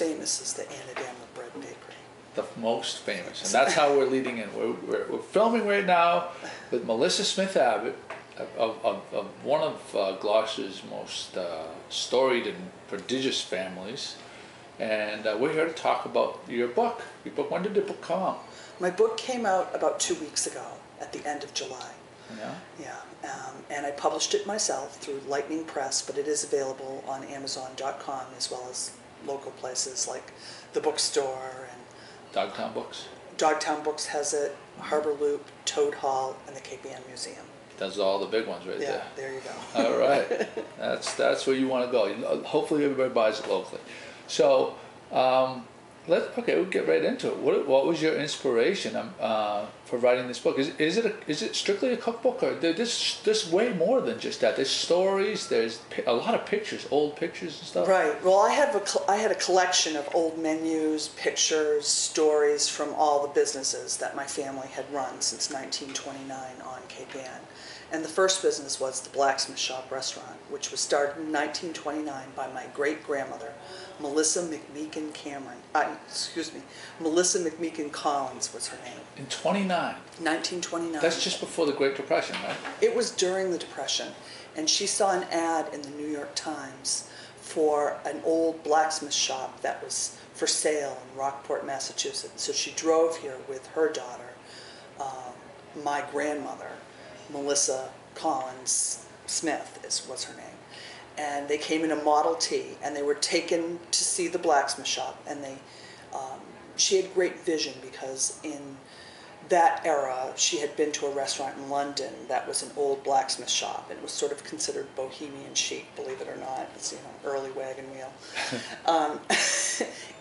famous is the Anadama Bread Bakery. The most famous, and that's how we're leading in. We're filming right now with Melissa Smith Abbott of one of Gloucester's most storied and prodigious families, and we're here to talk about your book. Your book. When did the book come out? My book came out about 2 weeks ago, at the end of July. Yeah. Yeah, and I published it myself through Lightning Press, but it is available on Amazon.com as well as local places like the bookstore and Dogtown Books. Dogtown Books has it, Harbor Loop, Toad Hall, and the Cape Ann Museum. That's all the big ones right there. Yeah, there you go. All right, that's where you want to go. Hopefully everybody buys it locally. So we'll get right into it. What was your inspiration for writing this book? Is it strictly a cookbook, or there's way more than just that? There's stories. There's a lot of pictures, old pictures and stuff. Right. Well, I had a collection of old menus, pictures, stories from all the businesses that my family had run since 1929 on Cape Ann. And the first business was the Blacksmith Shop Restaurant, which was started in 1929 by my great-grandmother, Melissa McMeekin Melissa McMeekin Collins was her name. In 29? 1929. That's just before the Great Depression, right? It was during the Depression, and she saw an ad in the New York Times for an old blacksmith shop that was for sale in Rockport, Massachusetts. So she drove here with her daughter, my grandmother, Melissa Collins Smith was her name. And they came in a Model T, and they were taken to see the blacksmith shop. And she had great vision because in that era, she had been to a restaurant in London that was an old blacksmith shop, and it was sort of considered bohemian chic, believe it or not. It's, early wagon wheel.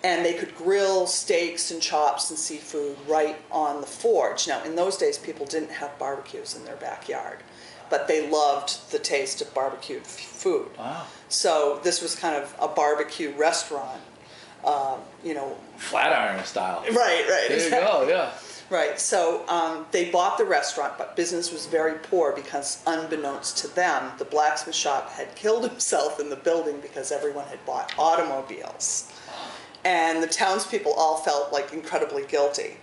And they could grill steaks and chops and seafood right on the forge. Now, in those days, people didn't have barbecues in their backyard, but they loved the taste of barbecued food. Wow. So this was kind of a barbecue restaurant, Flatiron style. Right, There exactly. you go, yeah. Right, so they bought the restaurant, but business was very poor because unbeknownst to them, the blacksmith shop had killed himself in the building because everyone had bought automobiles. And the townspeople all felt like incredibly guilty.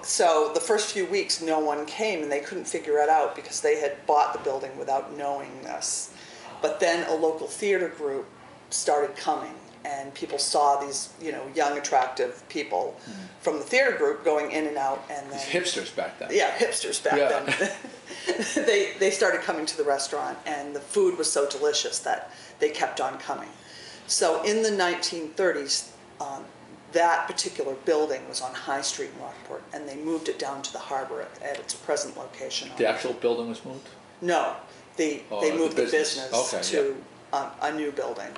So the first few weeks no one came, and they couldn't figure it out because they had bought the building without knowing this. But then a local theater group started coming, and people saw these, young, attractive people from the theater group going in and out, and then Hipsters back then. Yeah, hipsters back then. They started coming to the restaurant, and the food was so delicious that they kept on coming. So in the 1930s, that particular building was on High Street in Rockport, and they moved it down to the harbor at its present location. The actual building was moved? No, they moved the business to a new building,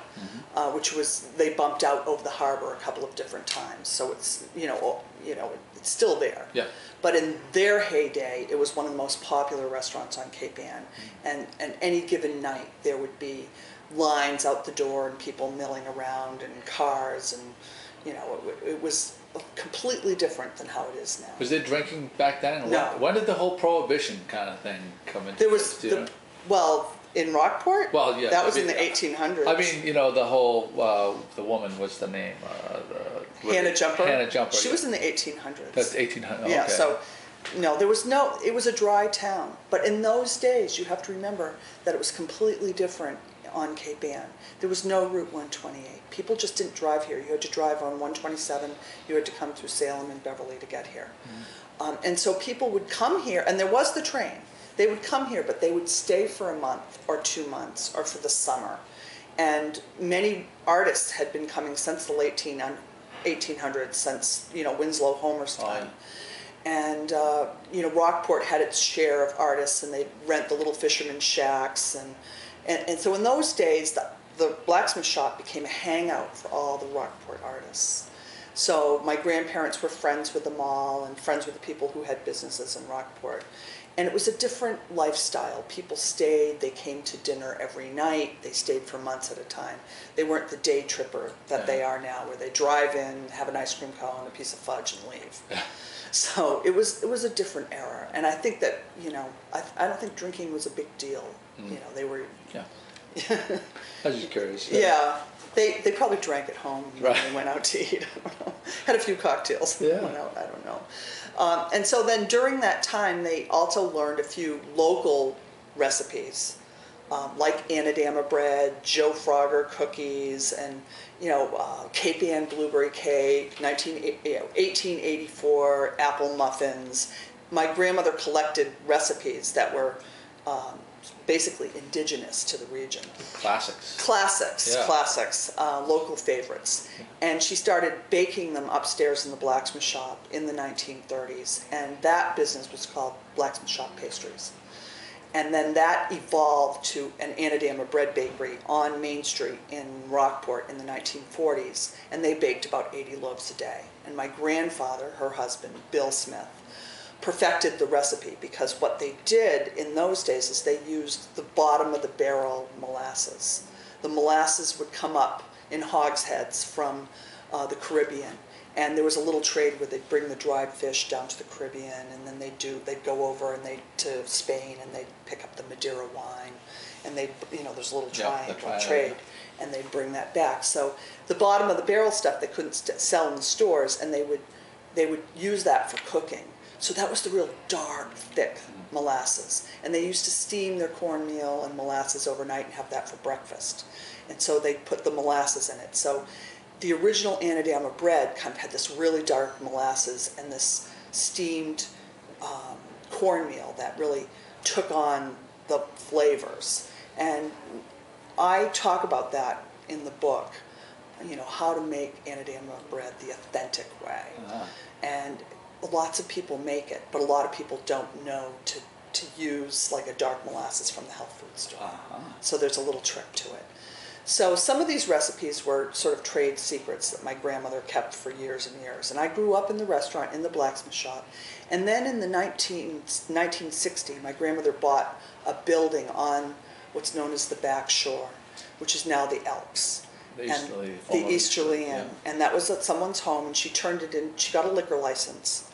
which was, they bumped out over the harbor a couple of different times. So it's it's still there. Yeah. But in their heyday, it was one of the most popular restaurants on Cape Ann, and any given night there would be lines out the door and people milling around and cars, and it was completely different than how it is now. Was there drinking back then? No. When did the whole Prohibition kind of thing come into? There was in Rockport. Well, yeah, that was in the 1800s. I mean, the whole the woman, what's the name? Hannah Jumper. Hannah Jumper. She was in the 1800s. That's 1800. Yeah. Okay. So. No, it was a dry town. But in those days, you have to remember that it was completely different on Cape Ann. There was no Route 128. People just didn't drive here. You had to drive on 127. You had to come through Salem and Beverly to get here. And so people would come here, and there was the train. They would come here, but they would stay for a month or 2 months or for the summer. And many artists had been coming since the late 1800s, since Winslow Homer's time. And Rockport had its share of artists, and they'd rent the little fisherman shacks, and so in those days the blacksmith shop became a hangout for all the Rockport artists. So my grandparents were friends with them all, and friends with the people who had businesses in Rockport. And it was a different lifestyle. People stayed, they came to dinner every night, they stayed for months at a time. They weren't the day tripper that they are now, where they drive in, have an ice cream cone, a piece of fudge, and leave. So it was a different era, and I think that I don't think drinking was a big deal. They were. Yeah. I was just curious. Yeah. They probably drank at home when Right. they went out to eat. I don't know. Had a few cocktails. Yeah. Went out, I don't know. And so then during that time, they also learned a few local recipes, like Anadama bread, Joe Frogger cookies, and Cape Ann blueberry cake, 1884 apple muffins. My grandmother collected recipes that were basically indigenous to the region. Classics. Classics, Yeah. local favorites. And she started baking them upstairs in the blacksmith shop in the 1930s, and that business was called Blacksmith Shop Pastries. And then that evolved to an Anadama bread bakery on Main Street in Rockport in the 1940s, and they baked about 80 loaves a day. And my grandfather, her husband, Bill Smith, perfected the recipe, because what they did in those days is they used the bottom of the barrel molasses. The molasses would come up in hogsheads from the Caribbean, and there was a little trade where they'd bring the dried fish down to the Caribbean, and then they'd go over and to Spain, and they'd pick up the Madeira wine, and there's a little triangle trade, and they'd bring that back. So the bottom of the barrel stuff they couldn't sell in the stores, and they would use that for cooking. So that was the real dark, thick molasses. And they used to steam their cornmeal and molasses overnight and have that for breakfast. And so they put the molasses in it. So the original Anadama bread kind of had this really dark molasses and this steamed cornmeal that really took on the flavors. And I talk about that in the book, how to make Anadama bread the authentic way. Uh-huh. And lots of people make it, but a lot of people don't know to use like a dark molasses from the health food store. Uh-huh. So there's a little trick to it. So some of these recipes were sort of trade secrets that my grandmother kept for years and years. And I grew up in the restaurant, in the blacksmith shop. And then in the 1960, my grandmother bought a building on what's known as the Back Shore, which is now the Elks. The Easterly Inn. Yeah. And that was at someone's home, and she turned it in. She got a liquor license.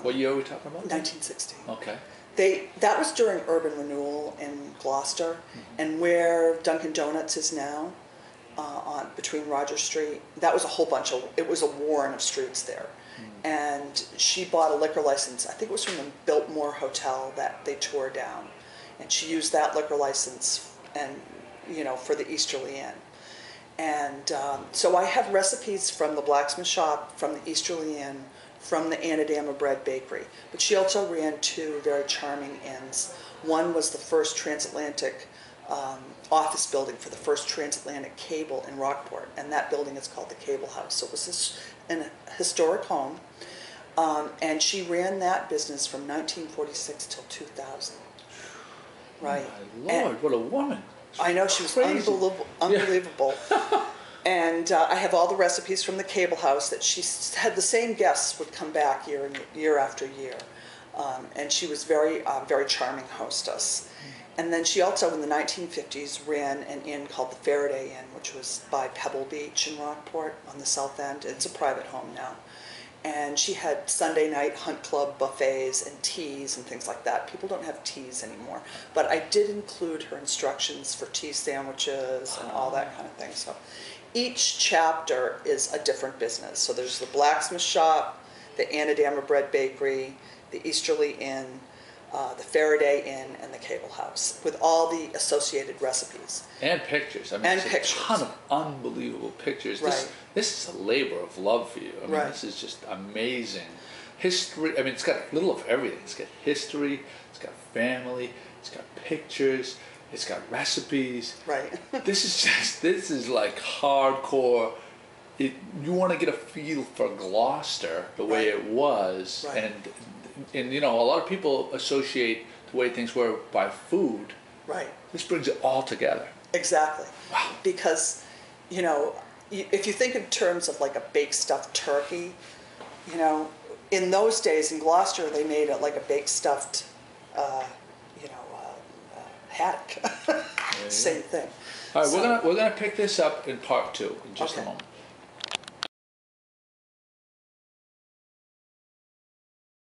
What year are we talking about? 1960. Okay. That was during urban renewal in Gloucester, and where Dunkin' Donuts is now, between Roger Street. That was a whole bunch of. It was a warren of streets there, and she bought a liquor license. I think it was from the Biltmore Hotel that they tore down, and she used that liquor license and for the Easterly Inn. And so I have recipes from the blacksmith shop, from the Easterly Inn, from the Anadama Bread Bakery. But she also ran two very charming inns. One was the first transatlantic office building for the first transatlantic cable in Rockport, and that building is called the Cable House. So it was a historic home, and she ran that business from 1946 till 2000. Right. Oh my Lord, what a woman. I know, she was Crazy. unbelievable. And I have all the recipes from the Cable House that she had. The same guests would come back year after year. And she was very charming hostess. And then she also, in the 1950s, ran an inn called the Faraday Inn, which was by Pebble Beach in Rockport on the south end. It's a private home now. And she had Sunday night hunt club buffets and teas and things like that. People don't have teas anymore. But I did include her instructions for tea sandwiches and all that kind of thing. So each chapter is a different business. So there's the blacksmith shop, the Anadama Bread Bakery, the Easterly Inn, the Faraday Inn, and the Cable House, with all the associated recipes. And pictures. I mean, And it's pictures. a ton of unbelievable pictures. Right. This is a labor of love for you. I mean, Right. This is just amazing. History, I mean, it's got a little of everything. It's got history, it's got family, it's got pictures, it's got recipes. Right. This is like hardcore. You want to get a feel for Gloucester the way Right. it was, Right. and a lot of people associate the way things were by food. Right. This brings it all together. Exactly. Wow. Because, if you think in terms of like a baked stuffed turkey, in those days in Gloucester they made it like a baked stuffed, haddock. Same thing. All right, So- we're gonna pick this up in part 2 in just Okay. a moment.